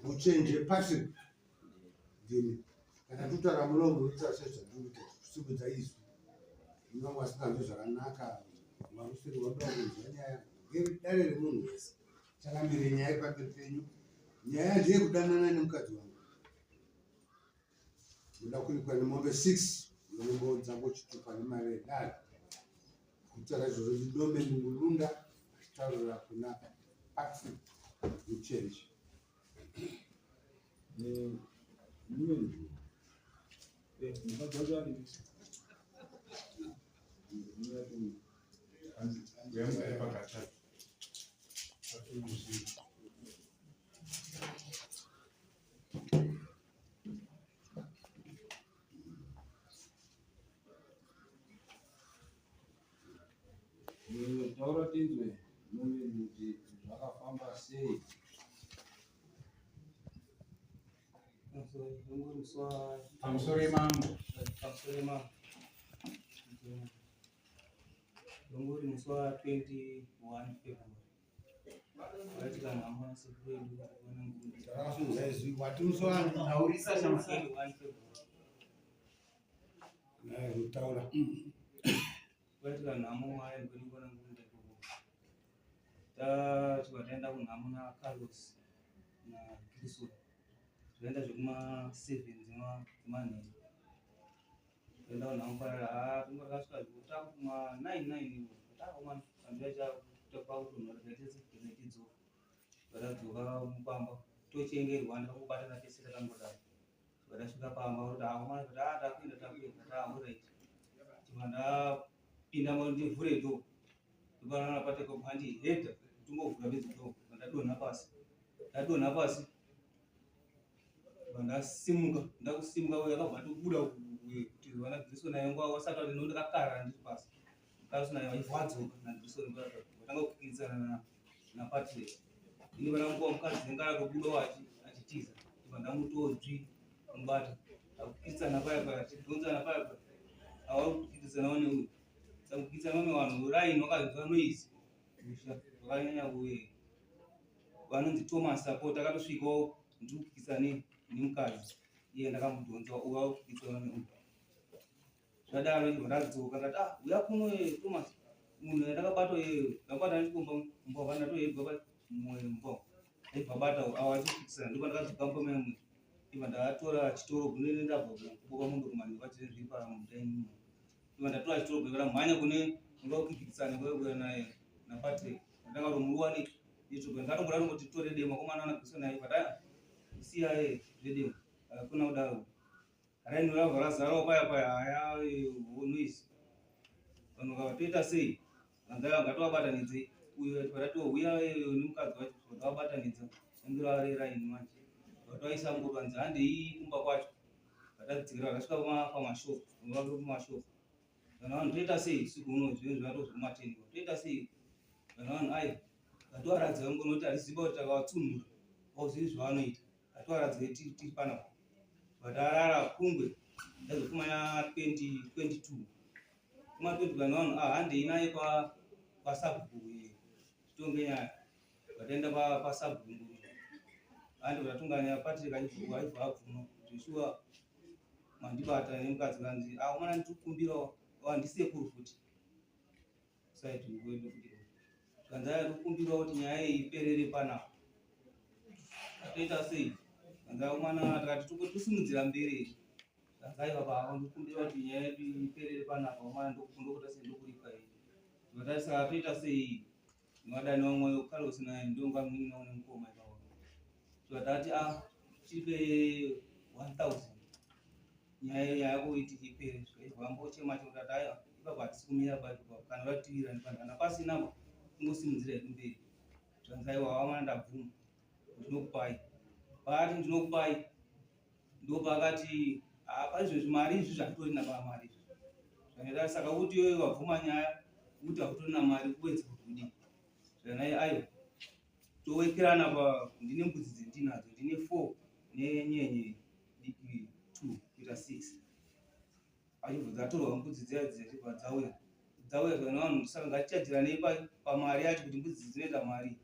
uchenje passive ndimi kana tutara mulomo utasesa kuti kusubudza izwi inonga asinganzwi zvakanaka marusiri wadokunzwa nyaya dare remunhu wese chakamire nyaya pamberi penyu nyaya ndeyekudanana nemukadzi wangu unoda kurikwa nemombe 6 unombo dzangu chitupa nemari edare kutara izvozvo ndidombe mungurunda achitaurira kuna passive uchenje taura tinzwe kuti zvakafamba sei pamusoro yemango Dongori muswa 21 February. Katika namna sifuri kuona ngundi. Sasa watu mswa naurisa chama 21 February. na utaura Katika namna haya ngundi kuona ngundi kwa. Tukaenda kunamna Carlos na Kristo. Tukaenda juma 7 zimani. Tukaenda nampara tunakasika kutama 99 kutama kandaja tofauti unoreketeza kinetizo baradzuka mupamba tochengerwa ndakubata na tesera kangoda badasvika pamba kuti akomana kuti atakuenda taamuraiti chimanda pinda ndi vhure do kubana pate ko phandi head tungovhura bezito ndadona pasi banda simuka ndakusimuka uya akabva tobuda kuti vana Kristo nayo ngwa wasata kuti ndakakara ndi pasi kasuna yaivadzoka na Kristo ndakatanga kukidzana na Patrick ini vana nguwa mukadzi ngara kubuda wachi achitiza banda mutodzvi mbata akukidzana paya tidonzana paya awa kukidzana one uyu sakukidzana mame vanhu rai wakazwa noise vakanyanya kuye vanonzi Thomas support akatosvikawo ndikukidzana nemukadzi iye ndakamudhonza uya kukidzana neuyu zvadaro ndadzoka ngati uya kuno Thomas munhu ndakabato ndakabata ndikomba mbova ndatoyebva mumwe ndibvabata awachikisana ndipo ndakazokamba mwe iva ndatora chitoro kune ndabva kuboka mundu kumani vachiri zviri pamudaini iva ndatora chitoro kune mhanya kune ngokikisana kwewe naye na Patrick ndakaro muruwani icho ngatongora ngoti tore demo komana na Kristo naye pataya siya zvedemo kuna udaro raini ravhara zaro paya haya unoisi vanhu ngavatoita sei ngatovabatanidze uyo patatohuya nemukadzi wacho ngavabatanidza ngira ari raini manje vatovaisa mbudu vanzi handei kumba kwacho vatadzikira vakasvika pamashopu vave kumashopu kana vanhu toita sei siku uno zvinhu zvinatozvomateni toita sei kana vanhu aya ngatovaradza ngonoti hatiziva kuti takawatsunura auzivi zvavanoita ngatovaradza tiri panapa vatarara kungwe ndazokumanya 2022 kuma 20 kana vanhu handei naye pasabhuku chitonge nyaya vataenda pasabhuku handi vatunganya Patrick aibva abvuno Joshua mandibata nemukadzi kanzi mwana ndikukumbirawo wandisekuru futi saiti ngwedu kuti kanzaya ndikukumbirawo kuti nyaya iyi iperere panapa toita sei kanzaya mwana takati tosimudzira mberi kanzaya baba ndikukumbira kuti nyaya yedu iperere panapa mwana ndokuta sendokurika iyi vatasaka toita sei nwadani wamwe Carlos naye ndonga mwini naone mukoma ipapo vatati chipe 1000 nyaya yako iti ipere zvambo chema chotata ipapo hatisikumira baipo kana vativira ndipandana pasina kungosimudzira hedu mberi zvanzaiwa wamwana ndabvuma ndinokupai paati ndinokupai ndopakati paizvozvi mari izvi zvatorina pamari zvaneta saka kuti iwe wabvuma nyaya kuti hakutorina mari kuwedza kuti udii zvanai ayo towekerana ndine mbudzi dzendinadzo ndine 4 nenyenye diki 2 kuita 6 achibva dzatorwa mbudzi dziya dzichibva dzauya zvana vanhu saka ngatichadziranei pamari yacho kuti mbudzi dzinoita mari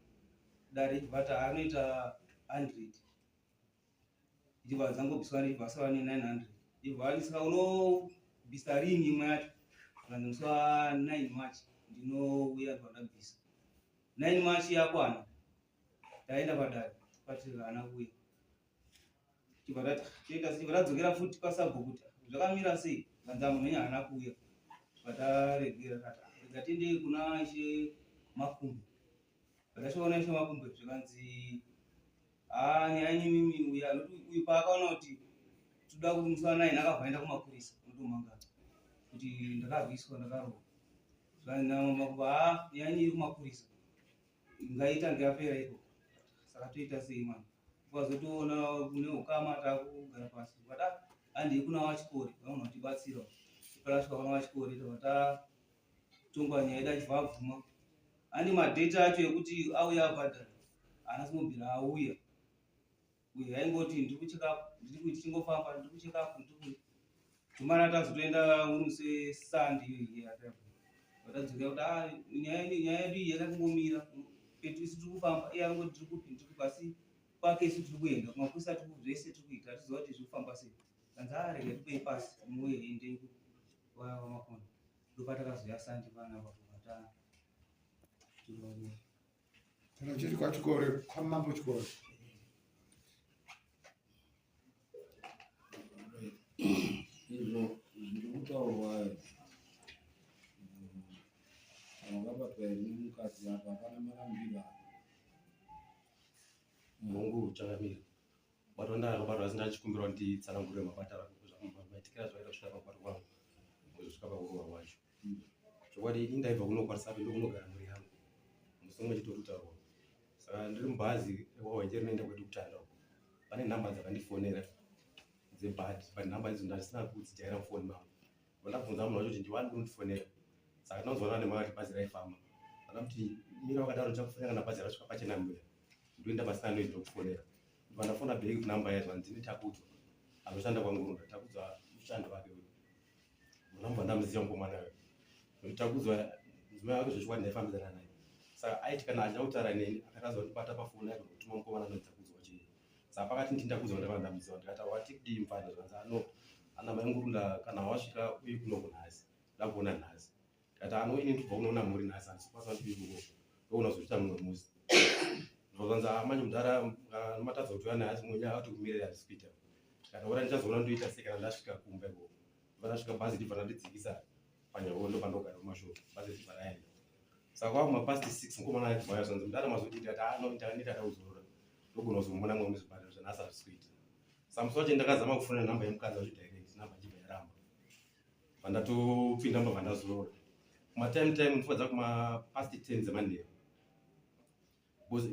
dare chibva anoita 100 ichibva dzangobviswa nechibva ne 900 ibva saka unobvisa rini imwe yacho kana musi wa 9 March ndinouya ndabvisa 9 March yakwana taenda padare pati hana kuuya chibva tadzokera futi pasabhukuta zvakamira sei kanza munhu hana kuuya pataregera rega tiende kuna Ishe Makumbe ndakaona Ishe Makumbe zvikanzi nyaya nyimimi uya uyu paakaona kuti toda musi wa 9 akabva aenda kumapurisa ndotomangana kuti ndakabviswa ndakarohwa zvanamakuba nyaya iri kumapurisa ngaitange yapera iko saka toita sei mwana ukazotoona kune ukama takugara pasi bata handi kuna wachikore vaona kutibatsira paraswa kuna wachikore tata tongwa nyaya ida chivabvuma handi madata acho ekuti auya abhadhara ana simbobvira auya uye haingoti ndiri kuchekapu ndiri kuiti chingofamba ndiri kuchekapu ndiri tumara tazotoenda unuse sandi iyoyi vatadzoka kuti nyaya yedu iyi yakangomira petu isi tiri kufamba iye arongoti tiri kupi ndiri basi kwake isi tiri kuenda kumapurisa tiri zvese tiri kuita tiziva kuti zviri kufamba sei kanzi rega tipei pasi muye endei wamakona ndopatakazoya sandi panapa kubata kana chiri kwachikore kwamambo chikore izvo zviri kutaurwa vakabatwa here nemukadzi apa hapana marambira mungu uchangamira bato ndakabatwa asi ndachikumbirwa nditsanangurire maitikira zvaita kusvika pakubatwa kwangu kusvika pakurova kwacho chokwadi ini ndaibva kunokwanisa pendo kunogara mhuri yangu musi umwe chitotaurwa saka ndiri mubhazi wawaijeri noenda kwedu kutanda pane nhamba dzakandifonera dzebhadhi but nhamba idzo ndasina kudzijaira mufoni mangu vandabvunza munhu wacho kuti ndiwani kundifonera saka ndinonzwa nemakati bhazi raifamba vana kuti mira wakadaro ndichakufonera kana bhazi rasvika pachenambira ndoenda pasina noiti ndokufonera ndibva ndafona bheki kuti namba yacho ndini takudzwa anoshanda kwangurunda takudzwa mushando wake uyu munambva ndamuziva mukomana uyu nokuti takudzwa mudzimai wake zvechikwadi ndaifambidzana naye saka aiti kana achautaura neni akatadza kundibata pafoni yake kutuma mukomana anonzi takudzwa chii saka pakati ndini takudzwa ndakava ndamuziva ndikati wati kudii mfana zvanzi ana mai ngurunda kana wasvika uye kuno kunhasi ndakuona nhasi ndikati ano ini ndibva unoona muri nhasi handisipasa ndiiuko ndoona zoita mumwe musi ndozvanzi amanye mudhara matadza kuti uya nhasi mwenye akati kumirira handisi kuita kana ora ndichazoona ndoita sei kana ndasvika kumba iko ndasvika bhazi ndibva ndandidzikisa panyawo ndopandogara mumashoko bhazi ndibva raenda saka kwakumapasti 6 mukomana aibvaya zvanzi mudhara mazoti ndikati ndakada kuzorora ndogona kuzomubona mwe muzvibhadhara zvanhasi hazvisi kuita samusi wacho ndakazama kufonera nhamba yemukadzi wacho direct nhamba chibva yaramba vandatopinda mbabva ndazorora kumatime ndifadza kumapasti 10 dzemanheru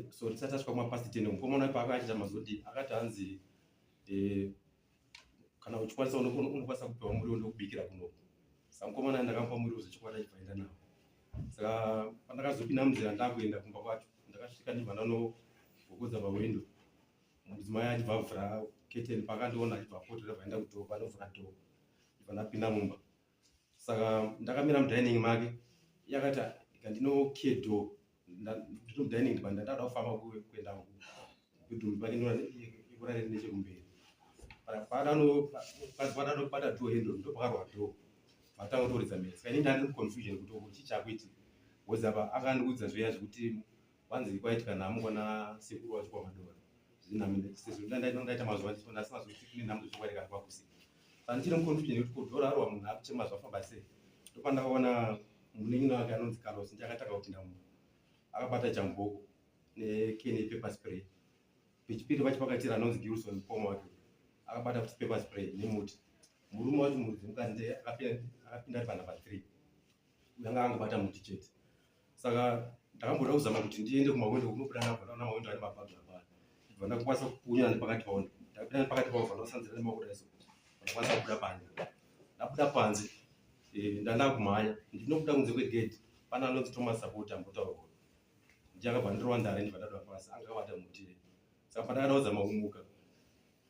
so tisati tasvika kumapasti 10 mukomana ipa akaachita mazoti akati hanzi kana uchikwanisa unokwanisa kupiwa muriwo ndokubikira kunoku saka mukomana ndakamupa muriwo zvechikwata chibva enda nawo saka pandakazopinda munzira ndakuenda kumba kwacho ndakasvika ndibva ndanogogodza pawendo mudzimai achibva avhura keteni pakandiona achibva apotereva enda kudhoo panovhura dhoo ndibva ndapinda mumba saka ndakamira mudining make yakati ikandinokie dhoo ndiri mudining ndibva ndada kufamba kuenda bedroom pake ikurariri nechekumberi padanobata dhoo hendo ndopakarwa dhoo vatanga kutoridza mberi saka ini ndandiri muconfusion kuti uku chichakuiti bcause apa akandiudza zviya zvekuti wanzi kwaitika nhamo kwana sekuru wacho kwamadora ndaita mazuva ndasina zokuti kune nhamo zvichokwatikana kwakusi saka ndichiri muconfusion kuti kudhora arwa munhu akuchema zvafamba sei ndopandakaona munin'ina wake anonzi Carlos ndichakataka kuti ndamuka akabata chamboko nekeni yepaper spray pechipiri pacho pakatira anonzi Gilson mukoma wake akabata futi paper spray nemuti murume wacho mudzimukadzi akapinda ari panhamba 3 uyanga angobata muti chete saka ndakamboda kuzama kuti ndiende kumawendo kunobuda namawendo ane mabhaga apana ndibva ndakukwanisa kupunya nepakati pawo ndapinda nepakati pawo vanosanzira nemaoko daiso ndakwanisa kubuda panze ndabuda panze ndanda kumhanya ndinobuda kunze kwegedhi pana anonzi Thomas Support ambotaurwa ndichakabva ndirowa ndare ndibva ndadwa pasi anga akabata muti saka pandakada kuzama kumuka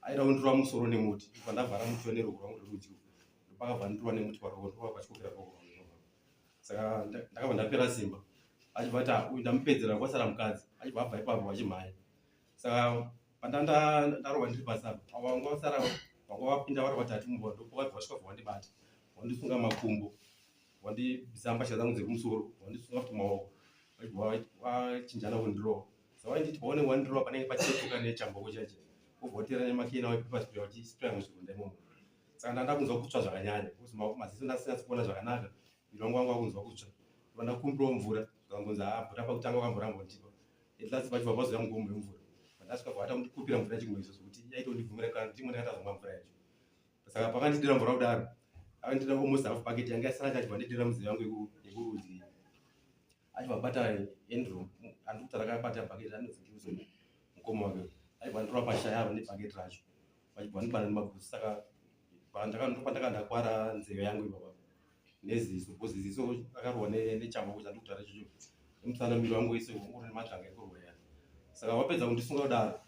aida kundirwa musoro nemuti ndibva ndavhara muti neruoko rwangu rwerudyi ndopakabva ndirwa nemuti paroko ndopaka pachikopera paoko saka ndakabva ndapera simba achibva ati uyu ndamupedzera kwasara mukadzi, achibva abva ipapo achimhanya. Saka pandanda ndarova ndiri pasi apa, vanga vasara vanga vapinda vari vatatu mumba, ndokubva vasvika vandibata, vandisunga makumbo, vandibvisa mbatya dzangu dzekumusoro, vandisunga futi maoko, vachibva vachinjana kundirowa. Saka vainditi paone wandirowa panenge pachiretuka nechamboko chacho, vobva vatera nemakena wepepa spray vachispraya muzvironda imomo. Saka ndanda kunzwa kutsva zvakanyanya, maziso ndasina kuona zvakanaka, mirongo wangu wakunzwa kutsva. Vandakumbirawo mvura, zvakangonzi mvura pakutanga wakamboramba ndipa. Etlasi vachibva vazoya mugomo wemvura. Vandasvika vata kundikupira mvura chimweso zvokuti yaita kundibvumira kana ndimwe ndakatazomwa mvura yacho. Saka pakandidira mvura kudaro, akandidira almost half bucket yanga yasara achibva andidira muzivi wangu yekurudyi. Achibva bata endroom, andikuti rakabata bucket anodzi ndiuzo mukoma wake. Achibva andira pashaya nebhucket racho. Vachibva vandibata nemabhutsi. Saka ndakwara nzeve yangu ipapo neziso, bhozi ziso akarohwa nechamboko chandikutaura ichocho. Nemusanamiro wangu wese ungori nemadzvanga ekurwaya. Saka wapedza kundisunga kudaro,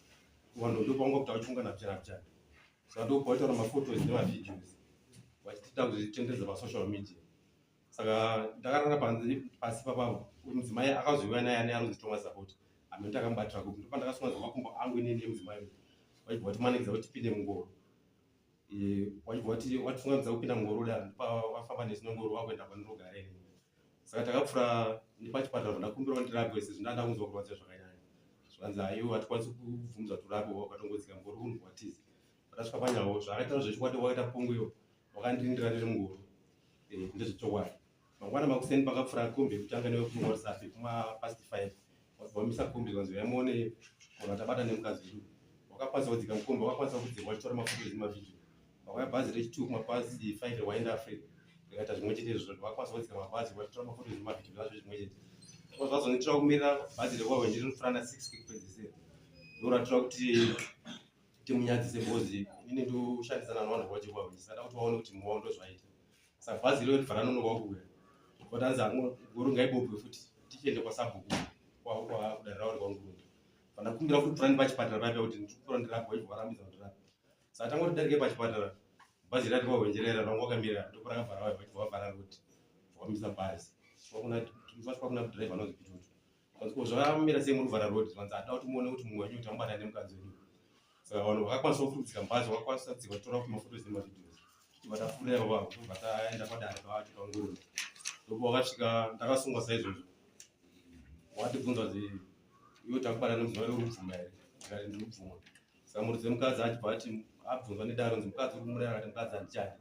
ndopawanga kuti vachungana pichana. Saka ndobva vataura maphotos nemavideos vachitiita kuzvitendedza pasocial media. Saka ndakarara pasi papapo, mudzimai akazoiva naye ane anonzi Thomas Support, amene takambatira kuti ndopandakasunga makumbo angu inini nemudzimai. Vachibva vatimanikiza kuti tipinde mungoro. Vachibva vatisungamidza kupinda mungoro daro, ndopavafamba nesinongoro vakuenda kwandinogara ini. Saka takapfuura nepachipatara ndakumbirawo ndirapwe sezvo ndanga ndakunzwa kurwadza zvakanyanya. Zvanzi aiwa hatikwanisi kubvunza turapwe wakatongodzika mungoro unhu watizi. Ndasvika panyawo zvakaita zvechikwadi wakaita pongoyo wakandindira ndiri mungoro. Ndezvechokwadi. Mangwana makuseni pakapfuura kombi yekutanga newekunwa safi kuma past 5. Wamisa kombi zvanzi yamuone kana tabata nemukadzi wedu. Wakakwanisa kudzika mukombi, wakakwanisa kudzika wachitora mafoto nemavideo. Wakaya bhazi rechi2 kuma past 5 waenda Africa. Ndikaita zvimwe chete izvo, wakakwanisa kudzika mabhazi wachitora mafoto nemavideo zvacho zvimwe chete. Zvazonitira kumirira bhazi rewawe ndiri nofurana 6 kwekupedzisira. Ndoratira kuti timunyadzise bhozi ini ndoshandisana navanhu vachiwawe saka kuti vaone kuti mwawo ndozvaita. Saka bhazi iro ribva ranonoka kuuya. Votanzi ngoro ngaibobwe futi tichiende kwasabhuku kudare rawo rekwangurundi. Pandakumbira kuti purani pachipatara paipa kuti ndikura ndirapwa waibva varambidza kundirapa. Saka tangoti darike pachipatara, bhazi rati wahwenjerera ranga wakamirira ndipo rakabva rauya vachibva vabvara kuti wamisa bhazi. Vasvika kuna dhiraivha anonzi Pitutu. Vanzi zvamira sei muri vhara rodi, vanzi ada kuti muone kuti mumwe wenyu tamubata nemukadzi wedu. Saka vanhu vakakwanisa kufurudzika mubhazi, vakakwanisa kudzika vachitora mafotos nemavideos. Vatafurira ipapo ndobva taenda padare pavati pangurundi. Ndipo wakasvika ndakasungwa saizvozvo. Watibvunza kuti iwe takubata nemudzimai urikubvuma here? Ndikati ndiri kubvuma. Saka murudzi wemukadzi achibva ati abvunzwa nedare kunzi mukadzi uri kumuda here? Akati mukadzi handichadi.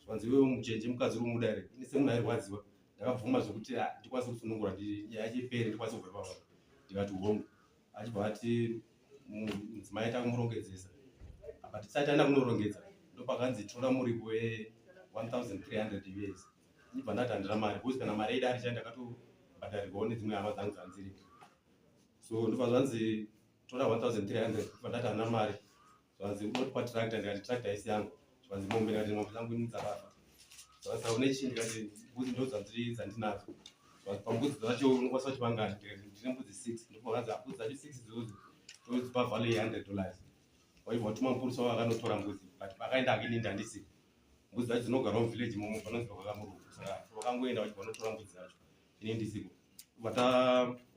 Zvanzi iwe mucheche mukadzi uri kumuda here? Ini semunhu airwadziwa ndakabvuma zvokuti ndikwanise kusunungura nyaya yacho ipere ndikwanise kubva ipapo. Ndikati hongu. Achibva ati mudzimai takumurongedzesa. Apa tisati taenda kunorongedza ndopakanzi tora muripo we$1,300 US. Ndibva ndati handina mari, kuzi kana mari yedu aricha ndakatobhadharirwawo nedzimwe hama dzangu dzanzirika. So ndobva zvanzi tora 1,300, ndibva ndati handina mari. Zvanzi unoti patractor, ndikati tractor haisi yangu. Zvanzi mombe, ndikati mombe dzangu ini dzakafa. Zvanzi une chii? Ndikati mbudzi ndo dzandinadzo. Zvanzi pambudzi dzacho unokwanisa kuchipangana? Ndikati ndine mbudzi 6. Ndobva vanzi mbudzi dzacho 6 idzodzo todzipa vhalo $100. Waibva watuma mupurisa wavo akanotora mbudzi, but pakaenda akini ndandisipo. Mbudzi dzacho dzinogarawo muvhileji imomo panonzi kwakamuruka. Saka vakangoenda vachibva vanotora mbudzi dzacho, ini ndisipo.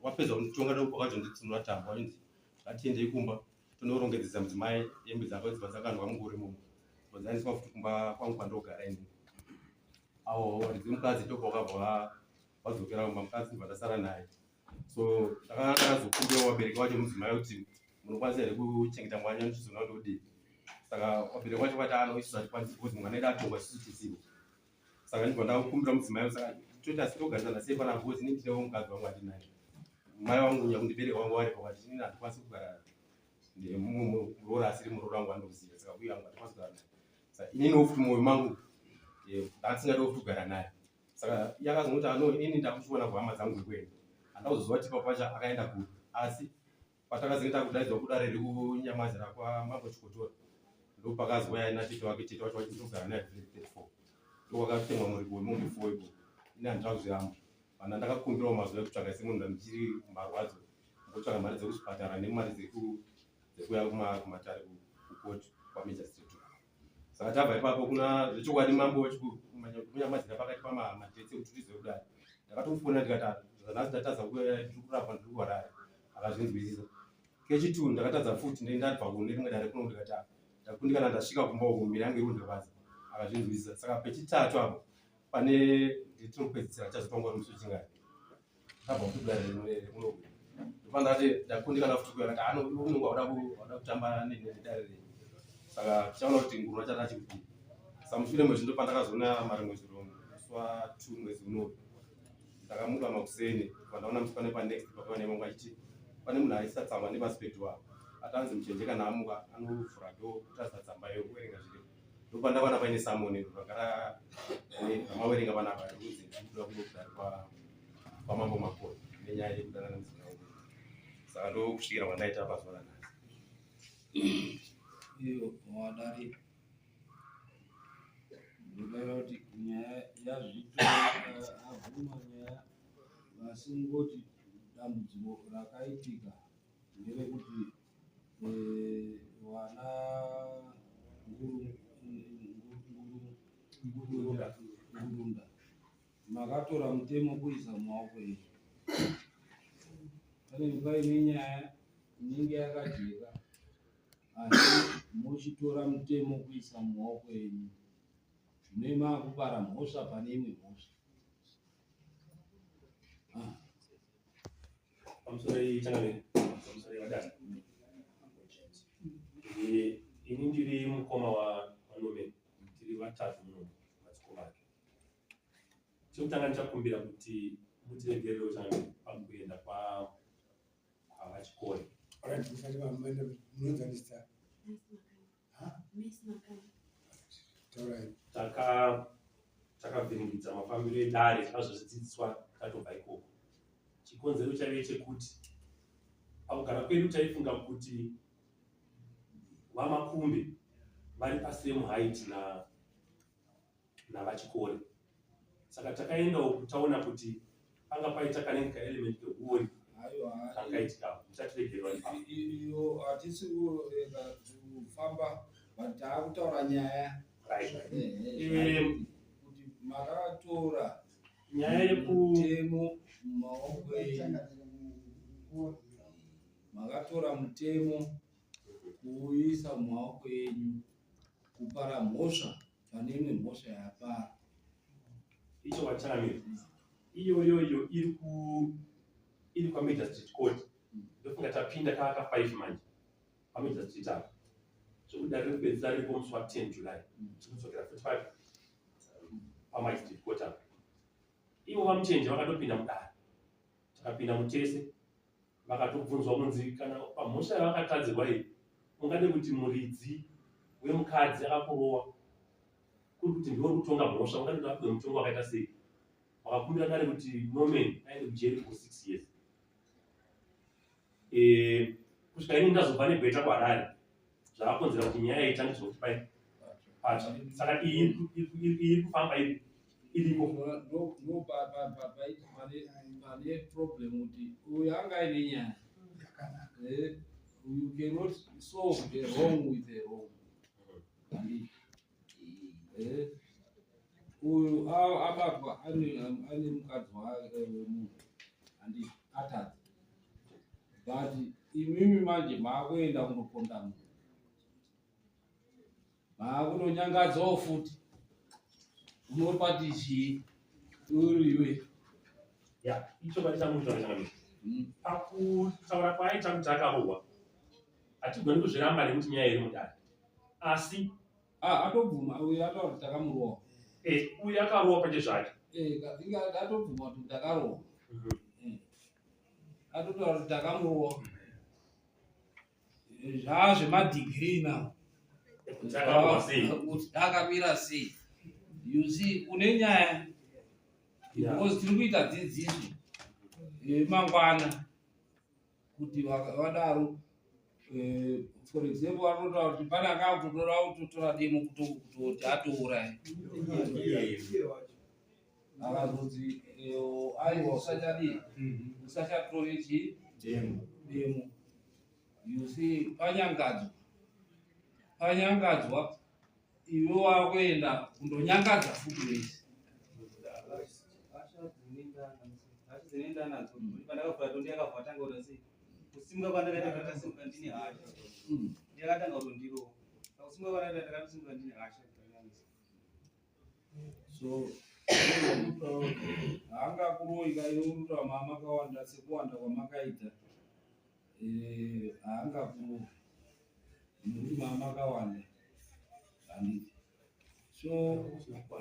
Wapedza kunitonga doko wakazonditsinura tambo, wachinzi ngatiendei kumba tonorongedzesa mudzimai hembe dzake dzibva dzakandwa mungoro imomo. Dzainiswa futi kumba kwangu kwandogara ini. Awo waridzi mukadzi ndobva wakabva wadzokera kumba, mukadzi ndibva ndasara naye. So ndakazokumbirawo vabereki vacho mudzimai kuti munokwanisa here kuchengeta mwanya ndichizona ndodii. Saka vabereki vacho vati isusu hatikwanisi kuti mwana edu atongwa isusu tisipo. Saka ndibva ndakumbira mudzimai saka toti asi togarisana sei panapa kuti inini ndinewo mukadzi wangu andinaye. Mai wangu nyakundibereka wangu varipo vati inini handikwanisi kugara nemumwe muroora asiri muroora wangu anoziva. Saka uye wangu handikwanisi kugara naye. Saka inini futi mwoyo mangu ndasingadiwo futi kugara naye. Saka iye akazongoti inini ndakuchiona kuhama dzangu ikweni. Handauzoziva kuti ipapo pacho akaenda kuri. Asi patakazenge kudaidzwa kudare riri kunyamazira kwamambo Chikotora, ndopakazi waya natete wake tete wacho wachitogara naye 34. Ndokwakatemwa muripo wemombe 4 ipo. Ini handina kuzviramba. Pana ndakakumbirawo mazuva ekutsvaga semunhu ndichiri marwadzo, ndotsvaga mari dzekuchipatara nemari dzekuya kumatare kukoti kwaMajestic. Saka tabva ipapo kuna zvechokwadi mambo kunyamadzira pakati pamadethi ekuti tizive kudai. Ndakatomufona ndikati Zvana ndatadza kurapa ndiri kuwarara akazvinzwisisa. Kechitu ndakatadza futi ndabva kune rimwe dare kuno ndikati ndakundikana ndasvika kumba uko miri yangu irikundikadza akazvinzwisisa. Saka pechitatu apo pane nditiri kupedzisira chazotongwa uri musi chingari ndabva kudare kuno ndopandati ndakundikana futi kuya kuti unenge wada kutamba nedare renyu. Saka tichaona kuti nguru chata chikupi. Samushure mwezvi ndopandakazoona marimwe zviro muswa 2 mwezi uno ndakamuka makuseni pandaona musi pane panext pakane mangwa achiti pane munhu aisa tsamba nepaspedwa atanzi muchenje kana amuka anovhura do kutaridza tsamba yokuverenga zviro. Ndopandakaona paine samoni rakara ramaverenga panapa rudzi ndikuda kunogara pamambo makuru nenyaya yekudanana muzina wangu. Saka ndokusvikira kwandaita pazuva ranhasi. Iyo wadari ndikaira kuti nyaya yazvito aguma nyaya vasingoti dambudziko rakaitika nderekuti wana ngurunda makatora mutemo kuisa mumaoko enyu. Pane nguva ine nyaya inenge yakajeka asi muchitora mutemo kuisa mumaoko enyu zvinoema kubara mhosva pane imwe mhosva. Pamusoro pamusoro wadani ini ndiri mukoma waNomen, tiri vatatu muno madziko ake. Chekutanga ndichakumbira kuti mutiregerewo changu pakuenda kwavachikore. Takavhiringidza mafambiro edare takazozvidzidziswa tatobva ikoko. Chikonzero chaive chekuti pakugara kwedu taifunga kuti vamakumbe vari pasame height navachikore. Saka takaendawo kutaona kuti panga paita kanenge kaelement kehuori kakaitika muchatiregerwa iyo hatisi kurega kufamba but taakutaura nyaya kuti makatora nyaya yekutemo mumaoko enyu, makatora mutemo kuuisa mumaoko enyu kupara mhosva pane imwe mhosva yapara. icho wachanamira iyoyo iri kwaMajistrate Court. Ndofunga tapinda kaka 5 manje kwaMajistrate apa zvekuda riri kupedzisa riri musi wa10 July tikudzokera 45 kwaMajistrate Court apa. Ivo vamuchenje vakatopinda mudare, takapinda mutese, vakatobvunzwa kunzi kana pamhosva yavakatadzirwa iyi ungade kuti muridzi wemukadzi akakurowa kuri kuti ndiwe kutonga mhosva ungade kuti apwe mutongo wakaita sei. Vakakumbira kare kuti Nomen aende kujeri for 6 years. Kusvika ini ndazobva nebheta kwaRare zvakakonzera kuti nyaya itangidzwe kuti pacha. Saka iyi iri kufamba iripo pane problem kuti uyu anga ine nyaya. You cannot solve the wrong with the wrong. Uyu abatwa ane mukadzi wemunhu handi atadzi, but imimi manje maakuenda kunoponda munhu, maakunonyangadzawo futi. Unopati chii uriwe icho vatichamutora changamira pakutaura kwaita kuti akarohwa hatigoni kuzviramba nekuti nyaya iri mudare asi atobvuma uyu ataura kuti takamurohwa. Uyu akarohwa pache zvake atobvuma kuti takarohwa, atotaura kuti takamurohwa. Zvazvemadhigiri nawo kuti akamira sei. You see, kune nyaya because tiri kuita dzidziso yemangwana kuti vadaro. For example, vanotaura kuti pane akakutora kutotora demo kutoti atouraya akazoti aiwa usachatore chi demo. You see, panyangadzwa iwe wakuenda kundonyangadza futi wese. hasha dzinoenda nadzo pandakavhura tondi yakavhura tanga kuti sei kusimuka kwandakaita ndakasimuka ndine hasha ndakatanga kuti ndiro kusimuka kwandakaita ndakasimuka ndine hasha. So hanga kuroika inoruta mamakawanda sekuwanda kwamakaita hanga kuroika nokuti mamakawanda handiti. So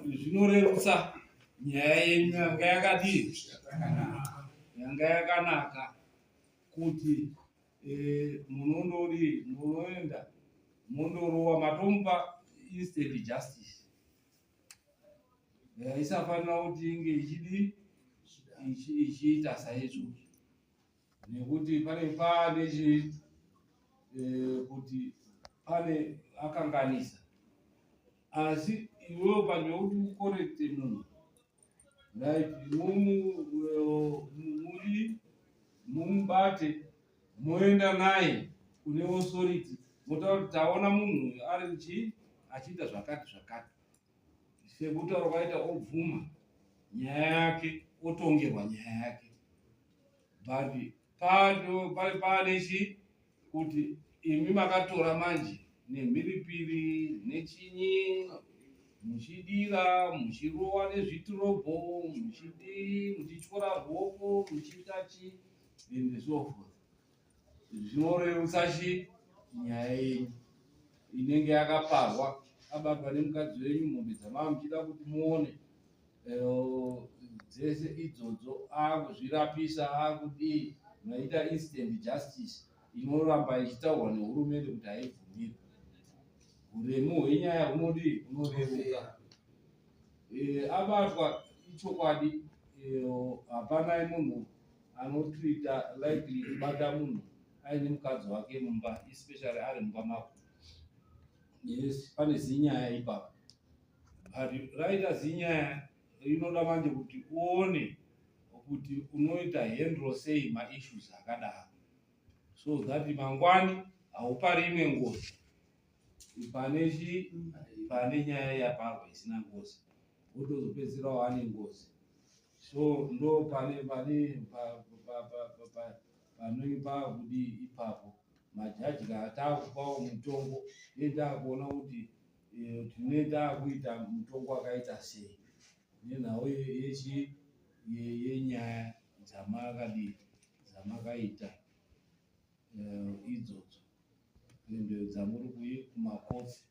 zvinorerutsa nyaya yenyu yanga yakadii yanga yakanaka kuti munondori munoenda mondorowa matomupa instant justice. Isafanira kuti inge ichidi ichiita saizvozvo nekuti pane kuti pane akanganisa asi iwewe pandekuti ukorekte munhu right mumubate moenda naye kune authority motaura kuti taona munhu ari achiita zvakati zvakati sekutaura kwaita obvuma nyaya yake otongerwa nyaya yake but pane kuti imi makatora manje nemhiripiri nechinyi muchidira muchirowa nezvitirobho muchityora ruoko muchitachi and so forth. Zvinorerutsa nyaya yenyu inenge yakaparwa abatwa nemukadzi wenyu mombe dzamava muchida kuti muone dzese idzodzo akuzvirapisa akudii maita instant justice inoramba ichitaurwa nehurumende kuti haibvumirwi. Uremu hwenyaya hunoreruka. Abatwa ichokwadi hapana munhu anotrita likely kubata munhu aine mukadzi wake mumba especially ari mumba mako. Yes, pane zinyaya ipapo. But raita zinyaya inoda manje kuti uone kuti unoita handle sei maissues akadaro so that mangwani haupari imwe ngozi pane nyaya yaparwa isina ngozi wotozopedzisira wane ngozi. So ndo panoipa kudi ipapo majaji kaatakupawo mutongo netakuona kuti tinoita kuita mutongo wakaita sei nenhau yenyaya dzamakaita idzodzo ende dzamuri kumakotsi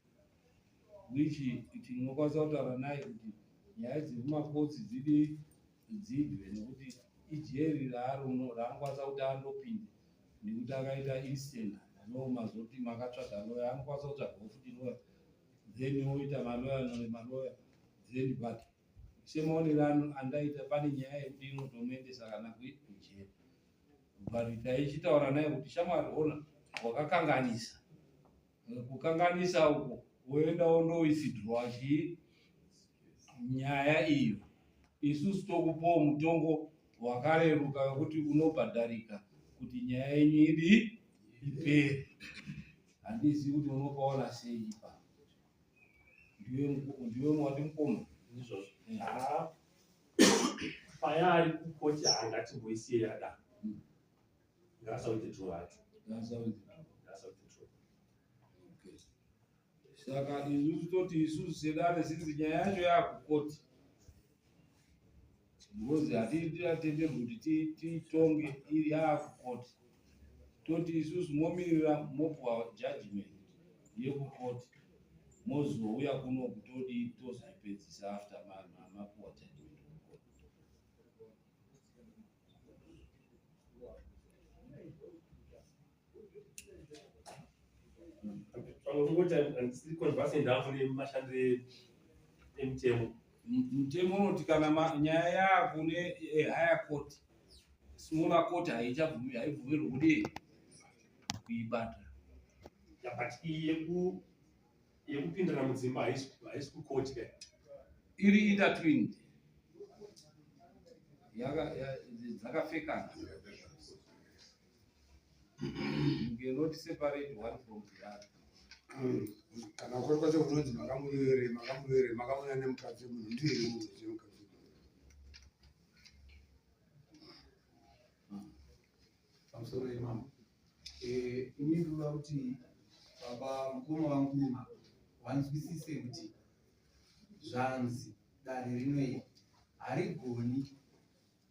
which tinokwanisa kutaura naye kuti nyaya dzekumakotsi dzidwe nekuti ijeri raanokwanisa kuti andopinda nekuti akaita instant mazoti makatsvaga loya anokwanisa kutsvagawo futi loya then oita maloya then but semaonero andaita pane nyaya yekuti inotomuendesa kana kujeri but taichitaura naye kuti shamwari ona wakakanganisa kukanganisa uko woenda wondowisidhrowa nyaya iyo isusu tokupawo mutongo wakareruka wekuti unobhadharika kuti nyaya yenyu ipere. Handizivi kuti unopaona sei ipapo. Ndiwe mwati mukoma izvozvo payari kukoti haangatimboisiye yada ngasaute tuvacho saka isusu toti isusu sedare sinzi nyaya yacho yakukoti because hatiatenderwi kuti titonge iri yakukoti toti isusu momirira mopuwa judgment yekukoti mozouya kuno kutodi tozvipedzisa after mapuwa judgment kukoti. Kungoti ndafu nemashandire emutemo. Mutemo unoti kana nyaya yakune higher court smaller court haibvumirwi kudii kuibata. But yekupindana mudzimba haisi kukoti kai iri intertwined dzakapfekana. You cannot separate one from the other. Kana kuri kwacho kunonzi makamuwere makamuya nemukadzi munhu ndiye munhu chemukadzi pamusoro imamo. Ini ndinoda kuti baba mukoma wangu wanzwisise kuti zvanzi danho rinoi harigoni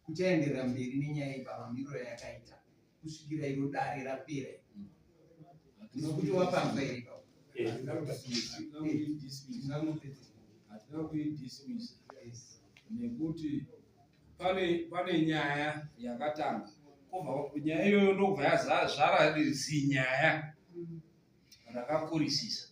kuchaenderera mberi nenyaya yepamiriro yakaita kusvikira iro dare rapera. Ndiri kuti wapanzwa here ipapo? Hatina kuidismisa nekuti pane nyaya yakatanga kubva nyaya iyoyo ndobva yazara zinyaya rakakurisisa.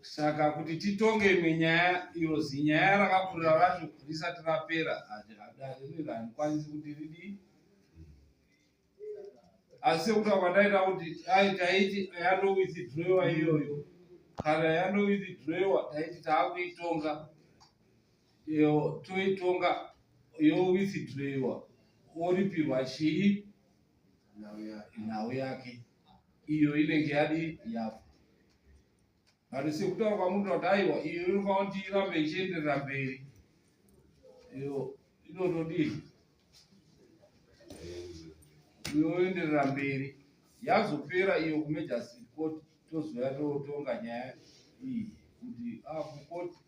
Saka kuti titonge imwe nyaya iyo zinyaya rakakurira racho risati rapera hatikwanisi kuti ridii. Asi sekuti kwandaita kuti taiti yando withdrewa iyoyo, kana yando withdrewa taiti taakuitonga iyo toitonga yo withdrewa oripirwa chii nhau yake iyo inenge yadi yapo. Hari sekutaura kwamuntu kuti aiwa iyo inofanira kuti irambe ichienderera mberi, iyo inotodii yoenderera mberi. Yazopera iyo kuMajestic Court tozouya totonga nyaya iyi kuti kukoti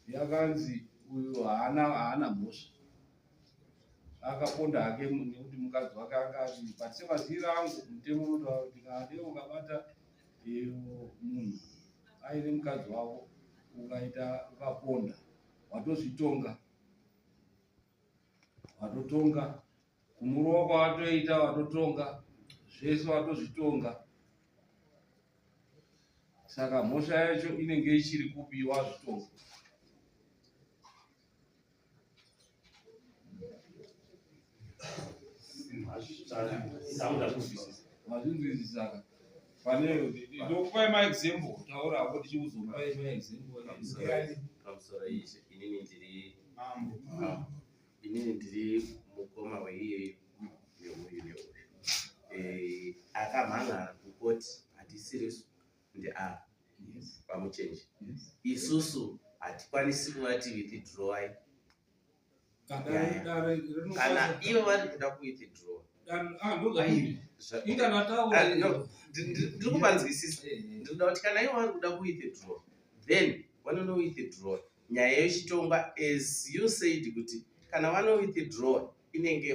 yakanzi uyu haana mhosva, akaponda hake nekuti mukadzi wake akati pasemaziviro angu mutemo unotaura kuti kana dei ukabata munhu aine mukadzi wako ukaponda watozvitonga, watotonga kumurowa kwawatoita watotonga, zvese watozvitonga. Saka mhosva yacho inenge ichiri kupi wazvitonga. Mazvinzwisisa pane ndokupai maexample taura hapo tichiuzopai maexample pamusoro izvi. Inini ndiri mukoma weiyeyo neuyu neuyu akamhangara kukoti hatisirisu ndeari pamuchenji. Isusu hatikwanisi kuvati withdrawai kana ivo vari kuda kuwithdraw. Ndiri kuvanzwisisa. Ndinoda kuti kana ivo vari kuda kuwithdraw then vanonowithdraw. Nyaya yechitongwa as you said kuti kana vanowithdraw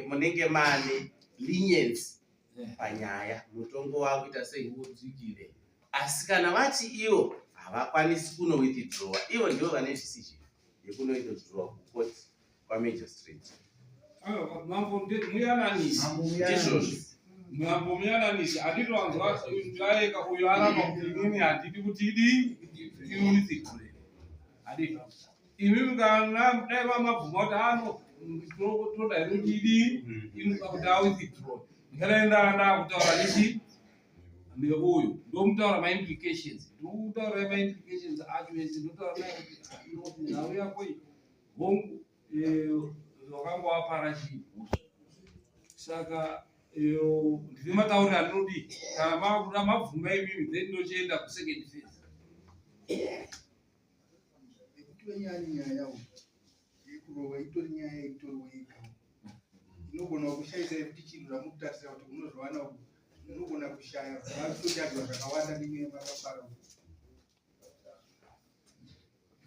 munenge mane leniency panyaya mutongo wakuita sei udzikire. Asi kana vati ivo havakwanisi kunowithdraw, ivo ndivo vane decision yekunowithdraw kukoti kwaMagistrate. Mambo muyananisi handitowanzwa ndaeka uyo aramba kuti inini handidi kuti iwithdraw. Handiti imimi kana dai vamabvuma kuti toda kuti inoda kuti awithdraw, ndikaenda ndakutaura nisi neuyu ndomutaura maimplications, ndikutaura maimplications acho ese, ndotaura naye kuti nhau yako iyi hongu wakanga wapara chihosha. Saka ndine matauriro andinodii kana mabvuma imimi then ndochienda kusecond phase. Nyaya yawo yekurowa itori nyaya itoriwo yega inogona kushaisa kuti chinhu ramukutarisira kuti unozovana unogona kushaya vatotadzwa zvakawanda nenyaya makafara.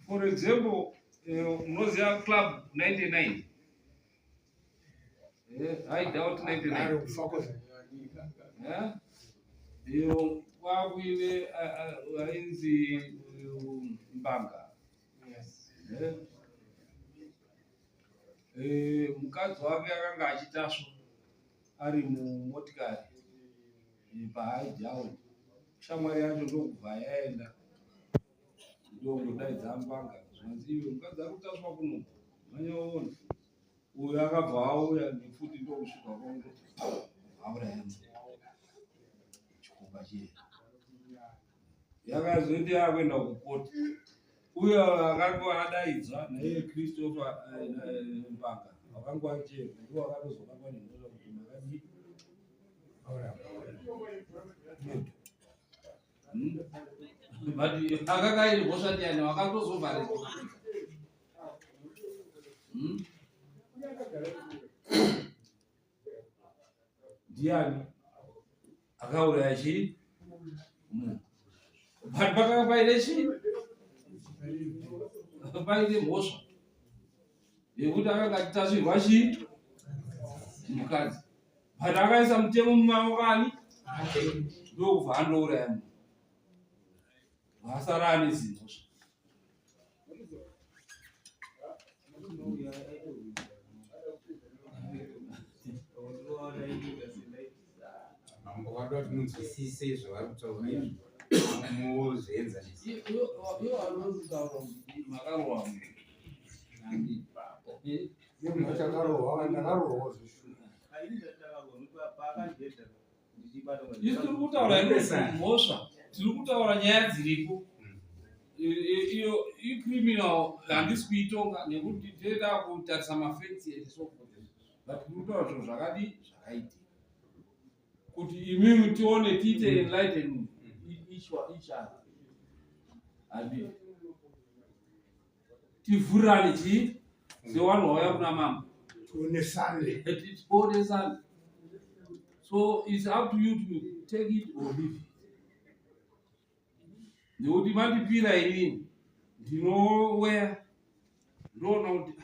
For example, munoziva Club 99? I doubt 99. Iyo kwakuine ainzi Mbanga. Mukadzi wake akanga achitasva ari mumotikari paHightown. Shamwari yacho ndokubva yaenda ndongodaidza Mbanga zvanzi iwe mukadzi ari kutasva kuno manyaona. Uyu akabva auya nefuti ndokusvika kongo auraya chikomba chiye yakazoiti yakuenda kukoti. Uyo akanga adaidzwa naye Christopher Mbanga wakanga wachema ndiwo akatozokapa nemhosva kuti makadii but akanga ine mhosva ndiani wakatozovharirwa. Ndiani akauraya chii munhu pakanga paine chii paine mhosva yekuti akanga achitasvirwa chii mukadzi but akaisa mutemo mumaoko ani ndokubva andouraya munhu vasara ane zimhosva. Mambo wadu munzwisise zvavari kutaura izvi muzvienzanisa. Ivo vanozitaura kuti makarohwa munhu isi tiri kutaura mhosva, tiri kutaura nyaya dziripo. Iyo icriminal handisi kuitonga nekuti tinoda kutarisa mafacts and so forth, but tiri kutaura zvinhu zvakadi zvakaitika kuti imimi tione tiite enlightenment each other and tivhurirane chii sevanhu vauya kuna mambo tionesane. So it's up to you to take it or leave it. Nekuti mandipira inini ndinoweya ndoona kuti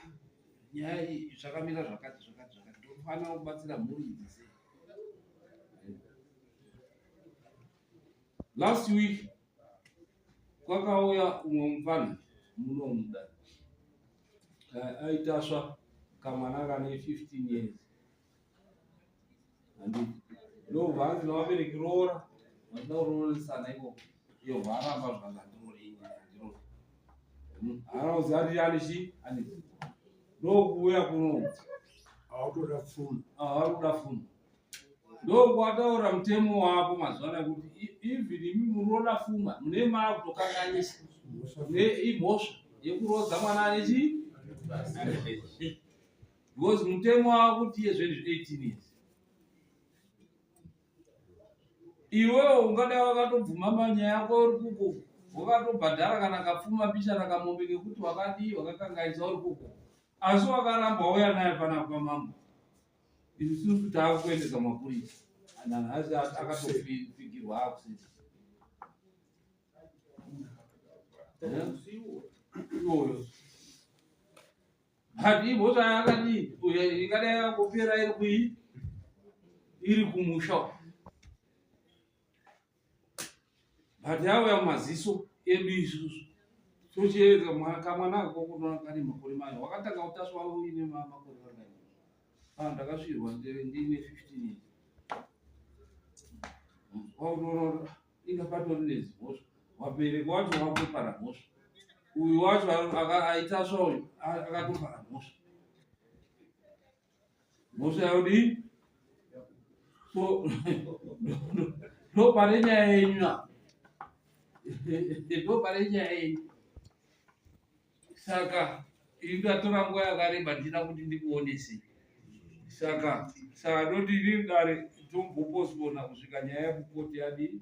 nyaya iyi zvakamira zvakati ndofanira kubatsira mhuri idzi sei. Last week kwakauya umwe mufana munomuda aitasva kamwana kane 15 years and ndobva ndina vabereki roora vandina kurooresana ikoko iyo varamba zvakandiroreii anoziva kuti ane chii ane ndokuuya kuno Autoda pfuma. Kuda pfuma ndokwataura mutemo wako mazuva anaya kuti even imi munoda pfuma mune mari kutokanganyisa imhosva yekurodza mwana ane chii because mutemo wako kuti iye 18 years. Iwewe ungada wakatobvuma manyaya yako uri kuko wakatobhadhara kana kapfuma pisha nakamombe ngekuti wakadii wakakangaisa uri kuko asi wakaramba wauya naye panapa mambo isusu kuti akuendesa mapurisa anhasi akatofigirwa akusisi iyoyo but imhosva yakadii ikadai yakopera iri kui iri kumusha but yauya mumaziso edu isusu tochiedza kamwana kakokona kari makore maya wakatanga kutasva uine makore akadai ndakasvirwa ndine 15 years waunoona inga patori nezimhosva wabereki wacho wakopara mhosva uyu wacho aitasva uyu akatopara mhosva yaudii so ndopane nyaya yenyu ndopane nyaya yenyu. Saka ingatora nguva yakareba ndina kuti ndikuonesei. Saka ndoti ini dare tombopostpona kusvika nyaya yekukoti yadii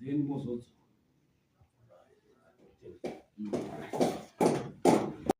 then mozodzoka.